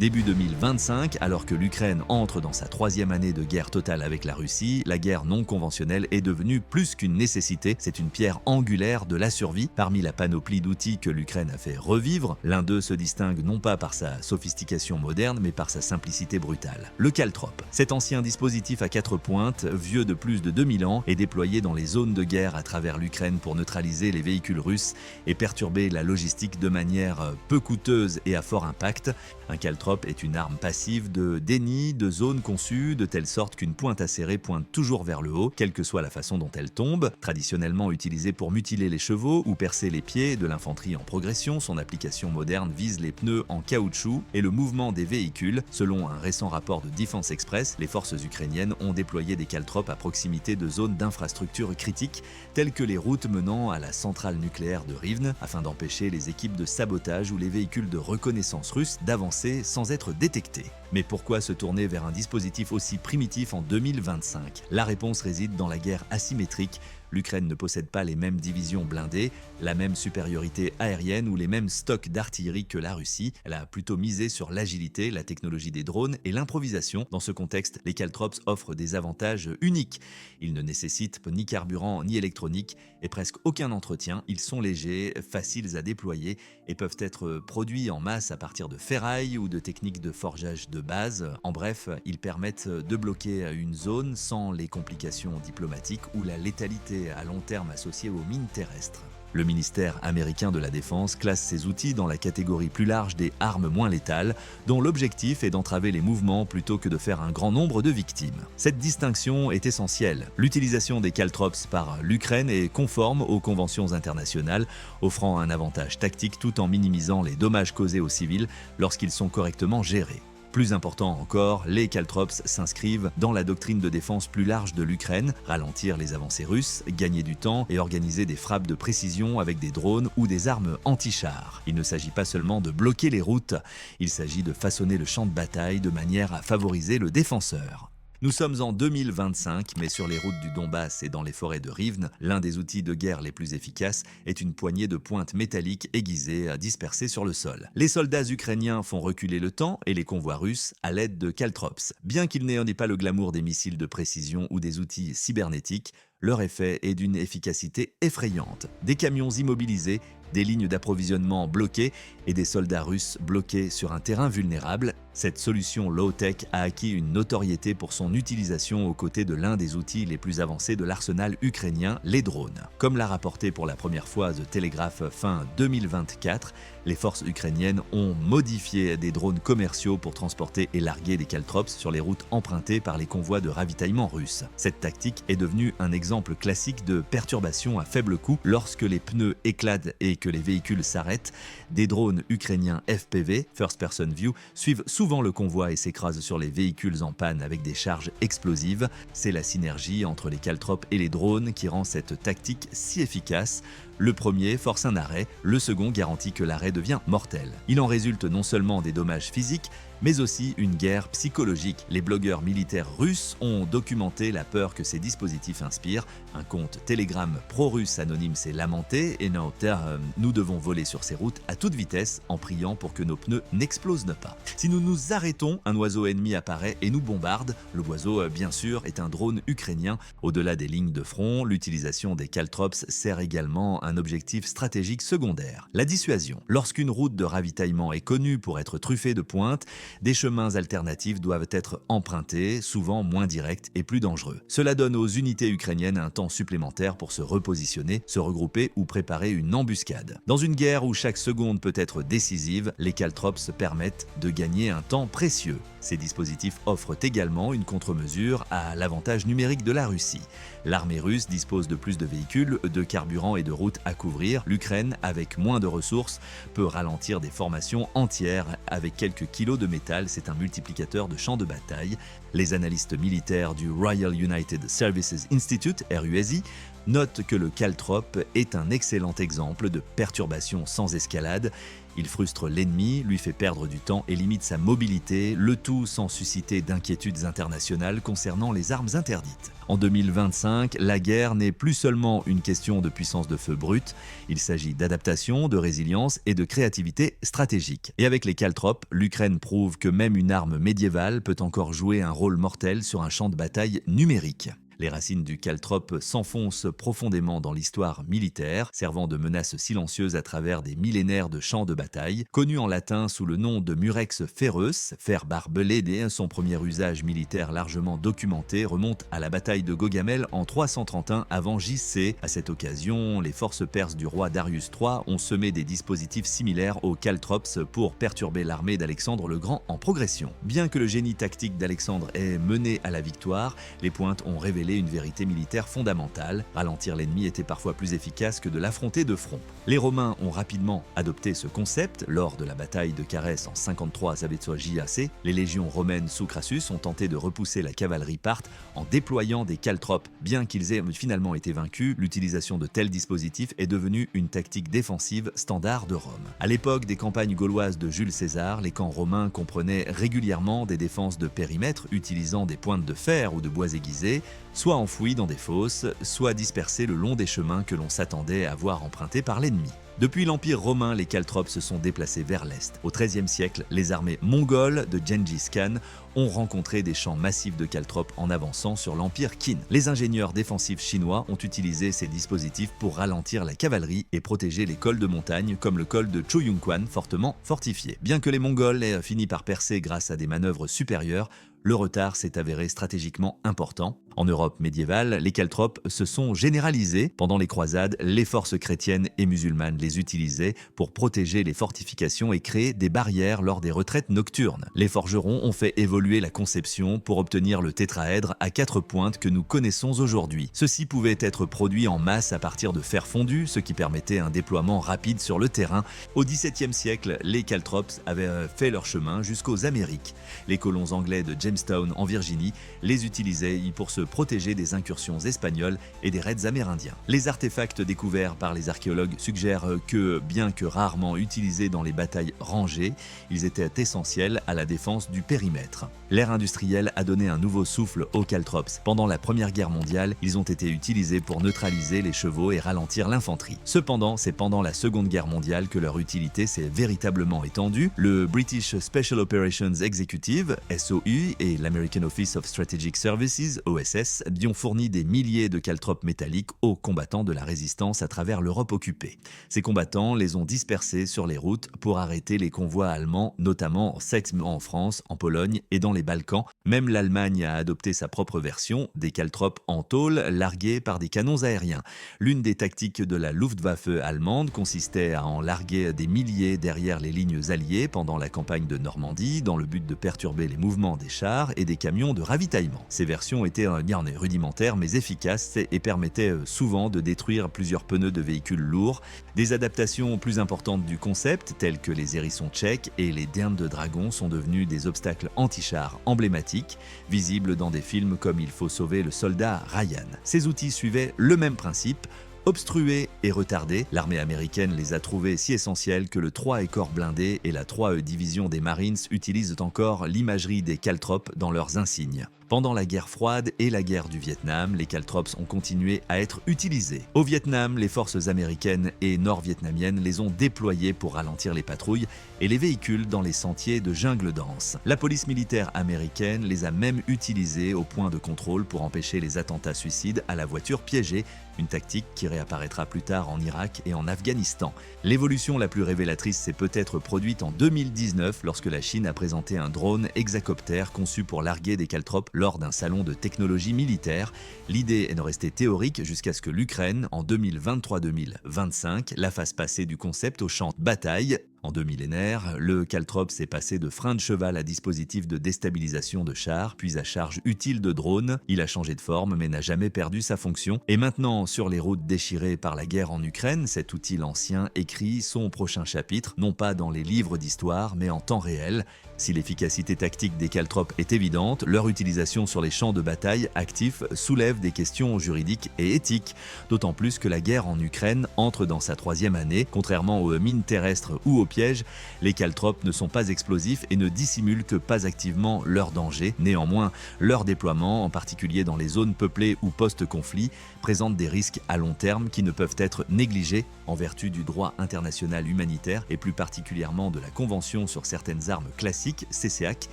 Début 2025, alors que l'Ukraine entre dans sa 3e année de guerre totale avec la Russie, la guerre non conventionnelle est devenue plus qu'une nécessité, c'est une pierre angulaire de la survie. Parmi la panoplie d'outils que l'Ukraine a fait revivre, l'un d'eux se distingue non pas par sa sophistication moderne, mais par sa simplicité brutale. Le caltrope. Cet ancien dispositif à 4 pointes, vieux de plus de 2000 ans, est déployé dans les zones de guerre à travers l'Ukraine pour neutraliser les véhicules russes et perturber la logistique de manière peu coûteuse et à fort impact. Un caltrope est une arme passive de déni de zone conçue de telle sorte qu'une pointe acérée pointe toujours vers le haut, quelle que soit la façon dont elle tombe. Traditionnellement utilisée pour mutiler les chevaux ou percer les pieds de l'infanterie en progression, son application moderne vise les pneus en caoutchouc et le mouvement des véhicules. Selon un récent rapport de Defense Express, les forces ukrainiennes ont déployé des caltropes à proximité de zones d'infrastructures critiques, telles que les routes menant à la centrale nucléaire de Rivne, afin d'empêcher les équipes de sabotage ou les véhicules de reconnaissance russes d'avancer sans être détectés. Mais pourquoi se tourner vers un dispositif aussi primitif en 2025 ? La réponse réside dans la guerre asymétrique. L'Ukraine ne possède pas les mêmes divisions blindées, la même supériorité aérienne ou les mêmes stocks d'artillerie que la Russie. Elle a plutôt misé sur l'agilité, la technologie des drones et l'improvisation. Dans ce contexte, les caltrops offrent des avantages uniques. Ils ne nécessitent ni carburant ni électronique et presque aucun entretien. Ils sont légers, faciles à déployer et peuvent être produits en masse à partir de ferraille ou de techniques de forgeage de base. En bref, ils permettent de bloquer une zone sans les complications diplomatiques ou la létalité à long terme associée aux mines terrestres. Le ministère américain de la Défense classe ces outils dans la catégorie plus large des armes moins létales, dont l'objectif est d'entraver les mouvements plutôt que de faire un grand nombre de victimes. Cette distinction est essentielle. L'utilisation des caltrops par l'Ukraine est conforme aux conventions internationales, offrant un avantage tactique tout en minimisant les dommages causés aux civils lorsqu'ils sont correctement gérés. Plus important encore, les caltrops s'inscrivent dans la doctrine de défense plus large de l'Ukraine, ralentir les avancées russes, gagner du temps et organiser des frappes de précision avec des drones ou des armes anti-chars. Il ne s'agit pas seulement de bloquer les routes, il s'agit de façonner le champ de bataille de manière à favoriser le défenseur. Nous sommes en 2025, mais sur les routes du Donbass et dans les forêts de Rivne, l'un des outils de guerre les plus efficaces est une poignée de pointes métalliques aiguisées dispersées sur le sol. Les soldats ukrainiens font reculer le temps et les convois russes à l'aide de caltrops. Bien qu'ils n'aient pas le glamour des missiles de précision ou des outils cybernétiques, leur effet est d'une efficacité effrayante. Des camions immobilisés, des lignes d'approvisionnement bloquées et des soldats russes bloqués sur un terrain vulnérable. Cette solution low-tech a acquis une notoriété pour son utilisation aux côtés de l'un des outils les plus avancés de l'arsenal ukrainien, les drones. Comme l'a rapporté pour la première fois The Telegraph fin 2024, les forces ukrainiennes ont modifié des drones commerciaux pour transporter et larguer des caltrops sur les routes empruntées par les convois de ravitaillement russes. Cette tactique est devenue un exemple classique de perturbation à faible coût. Lorsque les pneus éclatent et que les véhicules s'arrêtent, des drones ukrainiens FPV, First Person View, suivent souvent le convoi et s'écrasent sur les véhicules en panne avec des charges explosives. C'est la synergie entre les caltrops et les drones qui rend cette tactique si efficace. Le premier force un arrêt, le second garantit que l'arrêt devient mortel. Il en résulte non seulement des dommages physiques, mais aussi une guerre psychologique. Les blogueurs militaires russes ont documenté la peur que ces dispositifs inspirent. Un compte Telegram pro-russe anonyme s'est lamenté et nous devons voler sur ces routes à toute vitesse en priant pour que nos pneus n'explosent pas. Si nous nous arrêtons, un oiseau ennemi apparaît et nous bombarde. Le oiseau, bien sûr, est un drone ukrainien. Au-delà des lignes de front, l'utilisation des caltrops sert également un objectif stratégique secondaire, la dissuasion. Lorsqu'une route de ravitaillement est connue pour être truffée de pointes, des chemins alternatifs doivent être empruntés, souvent moins directs et plus dangereux. Cela donne aux unités ukrainiennes un temps supplémentaire pour se repositionner, se regrouper ou préparer une embuscade. Dans une guerre où chaque seconde peut être décisive, les caltrops permettent de gagner un temps précieux. Ces dispositifs offrent également une contre-mesure à l'avantage numérique de la Russie. L'armée russe dispose de plus de véhicules, de carburant et de routes à couvrir. L'Ukraine, avec moins de ressources, peut ralentir des formations entières avec quelques kilos de métal. C'est un multiplicateur de champs de bataille. Les analystes militaires du Royal United Services Institute, RUSI, notent que le caltrop est un excellent exemple de perturbation sans escalade. Il frustre l'ennemi, lui fait perdre du temps et limite sa mobilité, le tout sans susciter d'inquiétudes internationales concernant les armes interdites. En 2025, la guerre n'est plus seulement une question de puissance de feu brute, il s'agit d'adaptation, de résilience et de créativité stratégique. Et avec les caltropes, l'Ukraine prouve que même une arme médiévale peut encore jouer un rôle mortel sur un champ de bataille numérique. Les racines du caltrope s'enfoncent profondément dans l'histoire militaire, servant de menace silencieuse à travers des millénaires de champs de bataille. Connu en latin sous le nom de murex ferreus, fer barbelé, son premier usage militaire largement documenté remonte à la bataille de Gaugamel en 331 avant JC. À cette occasion, les forces perses du roi Darius III ont semé des dispositifs similaires aux caltrops pour perturber l'armée d'Alexandre le Grand en progression. Bien que le génie tactique d'Alexandre ait mené à la victoire, les pointes ont révélé une vérité militaire fondamentale. Ralentir l'ennemi était parfois plus efficace que de l'affronter de front. Les Romains ont rapidement adopté ce concept. Lors de la bataille de Carès en 53 avec JAC, les légions romaines sous Crassus ont tenté de repousser la cavalerie parthe en déployant des caltropes. Bien qu'ils aient finalement été vaincus, l'utilisation de tels dispositifs est devenue une tactique défensive standard de Rome. À l'époque des campagnes gauloises de Jules César, les camps romains comprenaient régulièrement des défenses de périmètre utilisant des pointes de fer ou de bois aiguisés, soit enfouis dans des fosses, soit dispersés le long des chemins que l'on s'attendait à voir empruntés par l'ennemi. Depuis l'Empire romain, les caltropes se sont déplacés vers l'est. Au XIIIe siècle, les armées mongoles de Gengis Khan ont rencontré des champs massifs de caltropes en avançant sur l'Empire Qin. Les ingénieurs défensifs chinois ont utilisé ces dispositifs pour ralentir la cavalerie et protéger les cols de montagne comme le col de Choyunquan fortement fortifié. Bien que les Mongols aient fini par percer grâce à des manœuvres supérieures, le retard s'est avéré stratégiquement important. En Europe médiévale, les caltropes se sont généralisées. Pendant les croisades, les forces chrétiennes et musulmanes les utilisaient pour protéger les fortifications et créer des barrières lors des retraites nocturnes. Les forgerons ont fait évoluer la conception pour obtenir le tétraèdre à 4 pointes que nous connaissons aujourd'hui. Ceci pouvait être produit en masse à partir de fer fondu, ce qui permettait un déploiement rapide sur le terrain. Au XVIIe siècle, les caltropes avaient fait leur chemin jusqu'aux Amériques. Les colons anglais de Jamestown en Virginie les utilisaient pour se protéger des incursions espagnoles et des raids amérindiens. Les artefacts découverts par les archéologues suggèrent que, bien que rarement utilisés dans les batailles rangées, ils étaient essentiels à la défense du périmètre. L'ère industrielle a donné un nouveau souffle aux caltropes. Pendant la Première Guerre mondiale, ils ont été utilisés pour neutraliser les chevaux et ralentir l'infanterie. Cependant, c'est pendant la Seconde Guerre mondiale que leur utilité s'est véritablement étendue. Le British Special Operations Executive, SOU, et l'American Office of Strategic Services, OSS, y ont fourni des milliers de caltropes métalliques aux combattants de la résistance à travers l'Europe occupée. Ces combattants les ont dispersés sur les routes pour arrêter les convois allemands, notamment en France, en Pologne et dans les Balkans. Même l'Allemagne a adopté sa propre version, des caltropes en tôle larguées par des canons aériens. L'une des tactiques de la Luftwaffe allemande consistait à en larguer des milliers derrière les lignes alliées pendant la campagne de Normandie, dans le but de perturber les mouvements des chars et des camions de ravitaillement. Ces versions étaient rudimentaires mais efficaces et permettaient souvent de détruire plusieurs pneus de véhicules lourds. Des adaptations plus importantes du concept, telles que les hérissons tchèques et les dernes de dragon, sont devenues des obstacles anti-chars emblématiques, visibles dans des films comme Il faut sauver le soldat Ryan. Ces outils suivaient le même principe: obstrués et retardés. L'armée américaine les a trouvés si essentiels que le 3e corps blindé et la 3e division des Marines utilisent encore l'imagerie des caltropes dans leurs insignes. Pendant la guerre froide et la guerre du Vietnam, les caltropes ont continué à être utilisés. Au Vietnam, les forces américaines et nord-vietnamiennes les ont déployées pour ralentir les patrouilles et les véhicules dans les sentiers de jungle dense. La police militaire américaine les a même utilisés au point de contrôle pour empêcher les attentats suicides à la voiture piégée, une tactique qui réapparaîtra plus tard en Irak et en Afghanistan. L'évolution la plus révélatrice s'est peut-être produite en 2019 lorsque la Chine a présenté un drone hexacoptère conçu pour larguer des caltropes lors d'un salon de technologie militaire. L'idée est de rester théorique jusqu'à ce que l'Ukraine, en 2023-2025, la fasse passer du concept au champ de bataille. En 2 millénaires, le caltrope s'est passé de frein de cheval à dispositif de déstabilisation de chars, puis à charge utile de drone. Il a changé de forme mais n'a jamais perdu sa fonction. Et maintenant, sur les routes déchirées par la guerre en Ukraine, cet outil ancien écrit son prochain chapitre, non pas dans les livres d'histoire, mais en temps réel. Si l'efficacité tactique des caltropes est évidente, leur utilisation sur les champs de bataille actifs soulève des questions juridiques et éthiques, d'autant plus que la guerre en Ukraine entre dans sa 3e année. Contrairement aux mines terrestres ou aux pièges, les caltropes ne sont pas explosifs et ne dissimulent que pas activement leur danger. Néanmoins, leur déploiement, en particulier dans les zones peuplées ou post-conflit, présente des risques à long terme qui ne peuvent être négligés en vertu du droit international humanitaire et plus particulièrement de la Convention sur certaines armes classiques, CCAC.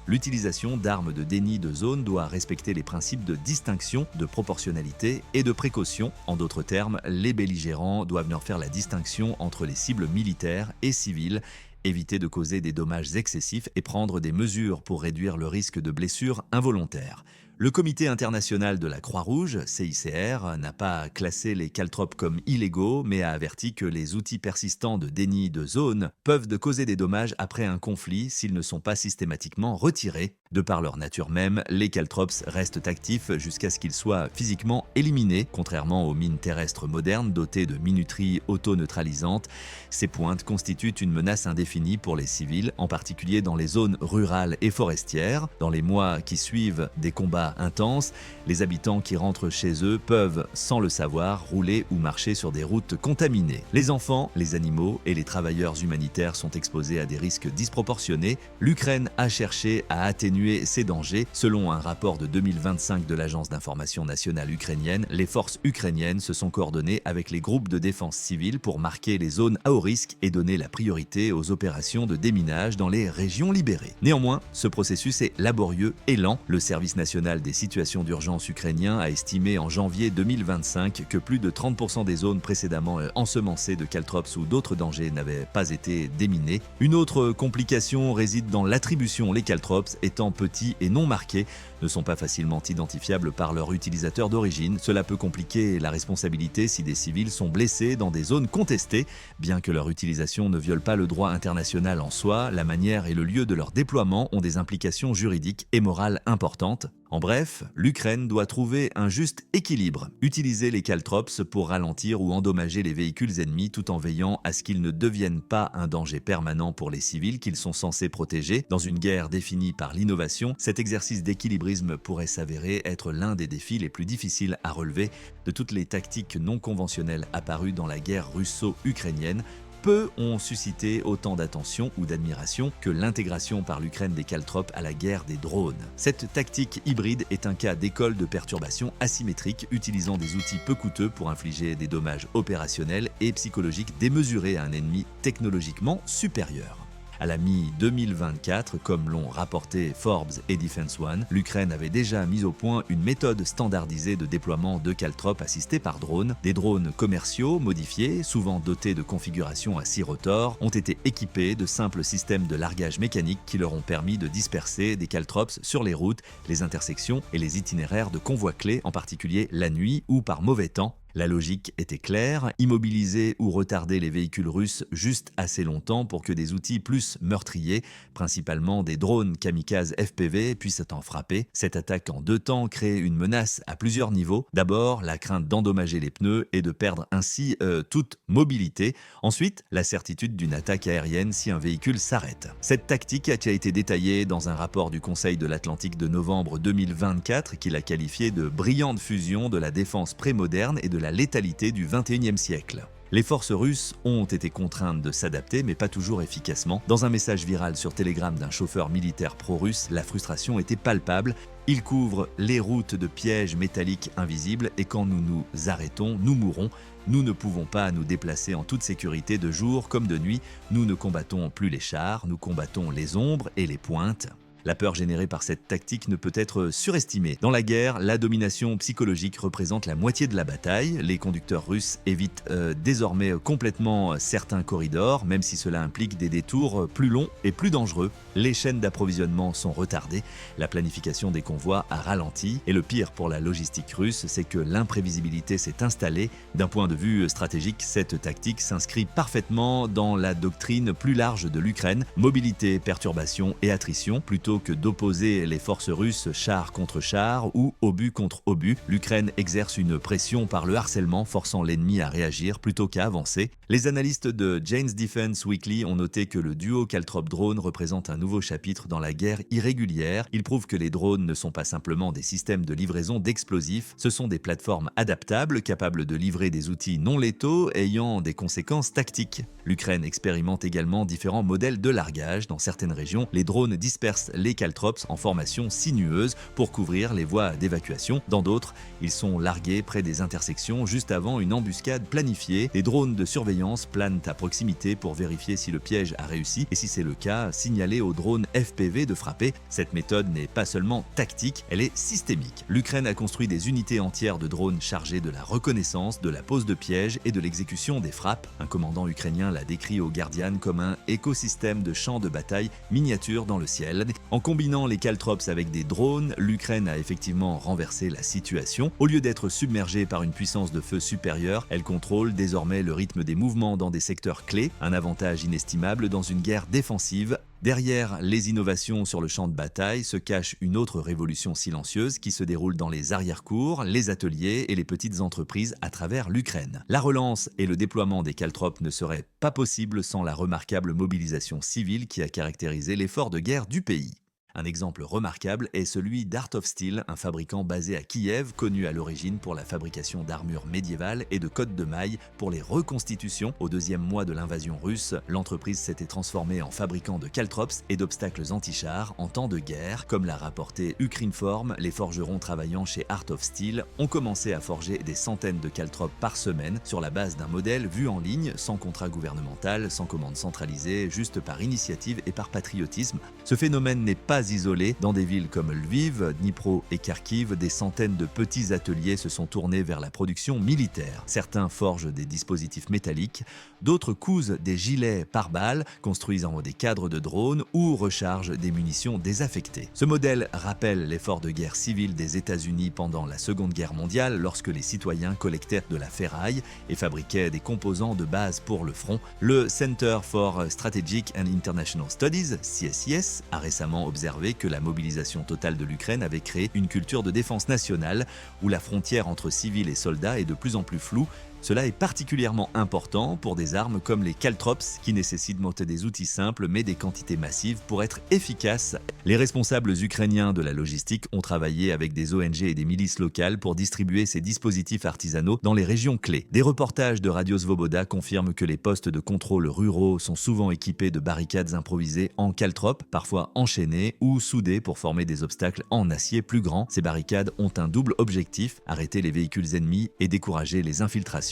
L'utilisation d'armes de déni de zone doit respecter les principes de distinction, de proportionnalité et de précaution. En d'autres termes, les belligérants doivent leur faire la distinction entre les cibles militaires et civiles, éviter de causer des dommages excessifs et prendre des mesures pour réduire le risque de blessures involontaires. Le Comité international de la Croix-Rouge, CICR, n'a pas classé les caltropes comme illégaux, mais a averti que les outils persistants de déni de zone peuvent causer des dommages après un conflit s'ils ne sont pas systématiquement retirés. De par leur nature même, les caltropes restent actifs jusqu'à ce qu'ils soient physiquement éliminés. Contrairement aux mines terrestres modernes dotées de minuterie auto-neutralisante, ces pointes constituent une menace indéfinie pour les civils, en particulier dans les zones rurales et forestières. Dans les mois qui suivent des combats intenses, les habitants qui rentrent chez eux peuvent, sans le savoir, rouler ou marcher sur des routes contaminées. Les enfants, les animaux et les travailleurs humanitaires sont exposés à des risques disproportionnés. L'Ukraine a cherché à atténuer ces dangers. Selon un rapport de 2025 de l'Agence d'information nationale ukrainienne, les forces ukrainiennes se sont coordonnées avec les groupes de défense civile pour marquer les zones à haut risque et donner la priorité aux opérations de déminage dans les régions libérées. Néanmoins, ce processus est laborieux et lent. Le service national des situations d'urgence ukrainien a estimé en janvier 2025 que plus de 30% des zones précédemment ensemencées de caltropes ou d'autres dangers n'avaient pas été déminées. Une autre complication réside dans l'attribution. Les caltropes, étant petits et non marqués, ne sont pas facilement identifiables par leur utilisateur d'origine. Cela peut compliquer la responsabilité si des civils sont blessés dans des zones contestées. Bien que leur utilisation ne viole pas le droit international en soi, la manière et le lieu de leur déploiement ont des implications juridiques et morales importantes. En bref, l'Ukraine doit trouver un juste équilibre, utiliser les caltropes pour ralentir ou endommager les véhicules ennemis tout en veillant à ce qu'ils ne deviennent pas un danger permanent pour les civils qu'ils sont censés protéger. Dans une guerre définie par l'innovation, cet exercice d'équilibrisme pourrait s'avérer être l'un des défis les plus difficiles à relever de toutes les tactiques non conventionnelles apparues dans la guerre russo-ukrainienne. Peu ont suscité autant d'attention ou d'admiration que l'intégration par l'Ukraine des caltropes à la guerre des drones. Cette tactique hybride est un cas d'école de perturbation asymétrique utilisant des outils peu coûteux pour infliger des dommages opérationnels et psychologiques démesurés à un ennemi technologiquement supérieur. À la mi-2024, comme l'ont rapporté Forbes et Defense One, l'Ukraine avait déjà mis au point une méthode standardisée de déploiement de caltropes assistés par drones. Des drones commerciaux modifiés, souvent dotés de configurations à 6 rotors, ont été équipés de simples systèmes de largage mécanique qui leur ont permis de disperser des caltropes sur les routes, les intersections et les itinéraires de convois clés, en particulier la nuit ou par mauvais temps. La logique était claire, immobiliser ou retarder les véhicules russes juste assez longtemps pour que des outils plus meurtriers, principalement des drones kamikazes FPV, puissent en frapper. Cette attaque en 2 temps crée une menace à plusieurs niveaux. D'abord, la crainte d'endommager les pneus et de perdre ainsi toute mobilité. Ensuite, la certitude d'une attaque aérienne si un véhicule s'arrête. Cette tactique a été détaillée dans un rapport du Conseil de l'Atlantique de novembre 2024 qui l'a qualifiée de brillante fusion de la défense prémoderne et de la létalité du XXIe siècle. Les forces russes ont été contraintes de s'adapter, mais pas toujours efficacement. Dans un message viral sur Telegram d'un chauffeur militaire pro-russe, la frustration était palpable. Il couvre les routes de pièges métalliques invisibles et quand nous nous arrêtons, nous mourrons. Nous ne pouvons pas nous déplacer en toute sécurité de jour comme de nuit. Nous ne combattons plus les chars, nous combattons les ombres et les pointes. La peur générée par cette tactique ne peut être surestimée. Dans la guerre, la domination psychologique représente la moitié de la bataille. Les conducteurs russes évitent désormais complètement certains corridors, même si cela implique des détours plus longs et plus dangereux. Les chaînes d'approvisionnement sont retardées, la planification des convois a ralenti, et le pire pour la logistique russe, c'est que l'imprévisibilité s'est installée. D'un point de vue stratégique, cette tactique s'inscrit parfaitement dans la doctrine plus large de l'Ukraine, mobilité, perturbation et attrition, plutôt Plutôt que d'opposer les forces russes char contre char ou obus contre obus, l'Ukraine exerce une pression par le harcèlement forçant l'ennemi à réagir plutôt qu'à avancer. Les analystes de Jane's Defense Weekly ont noté que le duo Caltrop-drone représente un nouveau chapitre dans la guerre irrégulière. Il prouve que les drones ne sont pas simplement des systèmes de livraison d'explosifs, ce sont des plateformes adaptables capables de livrer des outils non létaux ayant des conséquences tactiques. L'Ukraine expérimente également différents modèles de largage. Dans certaines régions, les drones dispersent les caltrops en formation sinueuse pour couvrir les voies d'évacuation. Dans d'autres, ils sont largués près des intersections juste avant une embuscade planifiée. Des drones de surveillance planent à proximité pour vérifier si le piège a réussi et si c'est le cas, signaler aux drones FPV de frapper. Cette méthode n'est pas seulement tactique, elle est systémique. L'Ukraine a construit des unités entières de drones chargées de la reconnaissance, de la pose de pièges et de l'exécution des frappes. Un commandant ukrainien l'a décrit au Guardian comme un écosystème de champs de bataille miniature dans le ciel. En combinant les caltrops avec des drones, l'Ukraine a effectivement renversé la situation. Au lieu d'être submergée par une puissance de feu supérieure, elle contrôle désormais le rythme des mouvements dans des secteurs clés, un avantage inestimable dans une guerre défensive. Derrière les innovations sur le champ de bataille se cache une autre révolution silencieuse qui se déroule dans les arrière-cours, les ateliers et les petites entreprises à travers l'Ukraine. La relance et le déploiement des caltrops ne seraient pas possibles sans la remarquable mobilisation civile qui a caractérisé l'effort de guerre du pays. Un exemple remarquable est celui d'Art of Steel, un fabricant basé à Kiev, connu à l'origine pour la fabrication d'armures médiévales et de cottes de mailles pour les reconstitutions. Au deuxième mois de l'invasion russe, l'entreprise s'était transformée en fabricant de caltrops et d'obstacles anti-chars en temps de guerre. Comme l'a rapporté Ukrinform, les forgerons travaillant chez Art of Steel ont commencé à forger des centaines de caltrops par semaine sur la base d'un modèle vu en ligne, sans contrat gouvernemental, sans commande centralisée, juste par initiative et par patriotisme. Ce phénomène n'est pas isolés. Dans des villes comme Lviv, Dnipro et Kharkiv, des centaines de petits ateliers se sont tournés vers la production militaire. Certains forgent des dispositifs métalliques, d'autres cousent des gilets pare-balles, construisent des cadres de drones ou rechargent des munitions désaffectées. Ce modèle rappelle l'effort de guerre civile des États-Unis pendant la Seconde Guerre mondiale lorsque les citoyens collectèrent de la ferraille et fabriquaient des composants de base pour le front. Le Center for Strategic and International Studies, CSIS, a récemment observé que la mobilisation totale de l'Ukraine avait créé une culture de défense nationale où la frontière entre civils et soldats est de plus en plus floue. Cela est particulièrement important pour des armes comme les caltrops qui nécessitent des outils simples mais des quantités massives pour être efficaces. Les responsables ukrainiens de la logistique ont travaillé avec des ONG et des milices locales pour distribuer ces dispositifs artisanaux dans les régions clés. Des reportages de Radio Svoboda confirment que les postes de contrôle ruraux sont souvent équipés de barricades improvisées en caltrop, parfois enchaînées ou soudées pour former des obstacles en acier plus grands. Ces barricades ont un double objectif, arrêter les véhicules ennemis et décourager les infiltrations.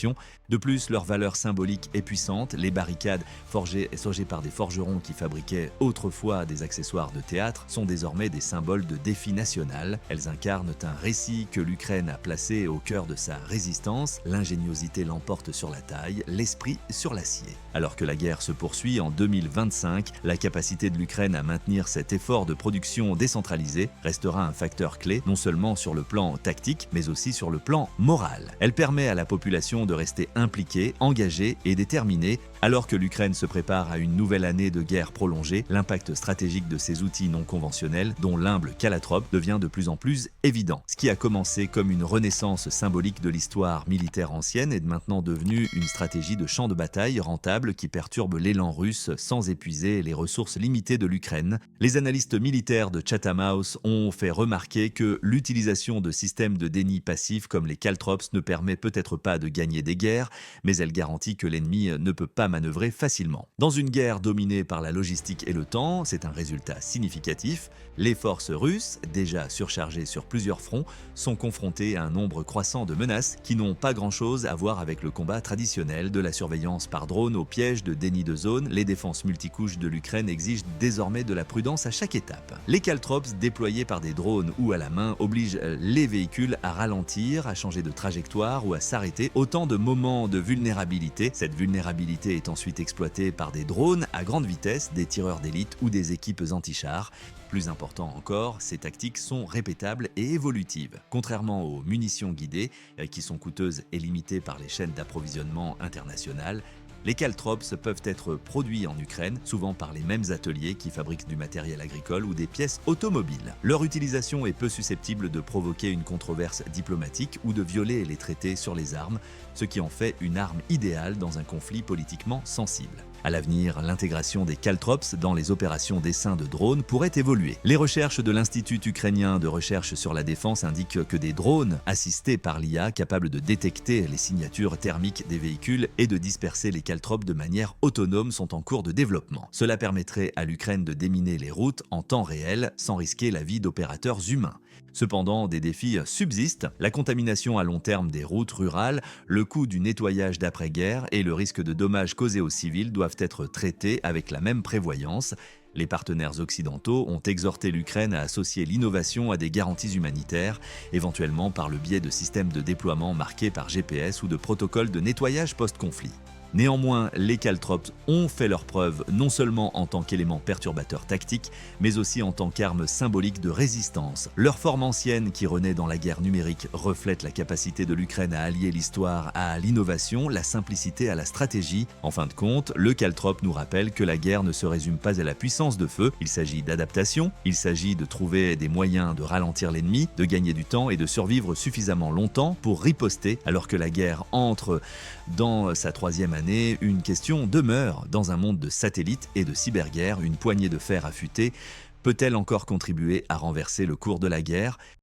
De plus, leur valeur symbolique est puissante. Les barricades forgées par des forgerons qui fabriquaient autrefois des accessoires de théâtre sont désormais des symboles de défi national. Elles incarnent un récit que l'Ukraine a placé au cœur de sa résistance. L'ingéniosité l'emporte sur la taille, l'esprit sur l'acier. Alors que la guerre se poursuit en 2025, la capacité de l'Ukraine à maintenir cet effort de production décentralisé restera un facteur clé, non seulement sur le plan tactique, mais aussi sur le plan moral. Elle permet à la population de rester impliquée, engagée et déterminée. Alors que l'Ukraine se prépare à une nouvelle année de guerre prolongée, l'impact stratégique de ces outils non conventionnels, dont l'humble Calatrop, devient de plus en plus évident. Ce qui a commencé comme une renaissance symbolique de l'histoire militaire ancienne est maintenant devenu une stratégie de champ de bataille rentable qui perturbe l'élan russe sans épuiser les ressources limitées de l'Ukraine. Les analystes militaires de Chatham House ont fait remarquer que l'utilisation de systèmes de déni passif comme les Caltrops ne permet peut-être pas de gagner des guerres, mais elle garantit que l'ennemi ne peut pas manœuvrer facilement. Dans une guerre dominée par la logistique et le temps, c'est un résultat significatif. Les forces russes, déjà surchargées sur plusieurs fronts, sont confrontées à un nombre croissant de menaces qui n'ont pas grand-chose à voir avec le combat traditionnel, de la surveillance par drone aux pièges de déni de zone. Les défenses multicouches de l'Ukraine exigent désormais de la prudence à chaque étape. Les Caltrops déployés par des drones ou à la main obligent les véhicules à ralentir, à changer de trajectoire ou à s'arrêter. Autant de moments de vulnérabilité. Cette vulnérabilité est ensuite exploitée par des drones à grande vitesse, des tireurs d'élite ou des équipes anti-chars. Plus important encore, ces tactiques sont répétables et évolutives. Contrairement aux munitions guidées, qui sont coûteuses et limitées par les chaînes d'approvisionnement internationales, Les caltrops peuvent être produits en Ukraine, souvent par les mêmes ateliers qui fabriquent du matériel agricole ou des pièces automobiles. Leur utilisation est peu susceptible de provoquer une controverse diplomatique ou de violer les traités sur les armes, ce qui en fait une arme idéale dans un conflit politiquement sensible. À l'avenir, l'intégration des caltrops dans les opérations d'essaim de drones pourrait évoluer. Les recherches de l'Institut ukrainien de recherche sur la défense indiquent que des drones assistés par l'IA capables de détecter les signatures thermiques des véhicules et de disperser les caltrops de manière autonome sont en cours de développement. Cela permettrait à l'Ukraine de déminer les routes en temps réel sans risquer la vie d'opérateurs humains. Cependant, des défis subsistent, la contamination à long terme des routes rurales, le coût du nettoyage d'après-guerre et le risque de dommages causés aux civils doivent être traités avec la même prévoyance. Les partenaires occidentaux ont exhorté l'Ukraine à associer l'innovation à des garanties humanitaires, éventuellement par le biais de systèmes de déploiement marqués par GPS ou de protocoles de nettoyage post-conflit. Néanmoins, les caltrops ont fait leurs preuves non seulement en tant qu'élément perturbateur tactique, mais aussi en tant qu'arme symbolique de résistance. Leur forme ancienne, qui renaît dans la guerre numérique, reflète la capacité de l'Ukraine à allier l'histoire à l'innovation, la simplicité à la stratégie. En fin de compte, le caltrop nous rappelle que la guerre ne se résume pas à la puissance de feu, il s'agit d'adaptation, il s'agit de trouver des moyens de ralentir l'ennemi, de gagner du temps et de survivre suffisamment longtemps pour riposter alors que la guerre entre dans sa troisième année. Une question demeure. Dans un monde de satellites et de cyberguerre, une poignée de fer affûté peut-elle encore contribuer à renverser le cours de la guerre ?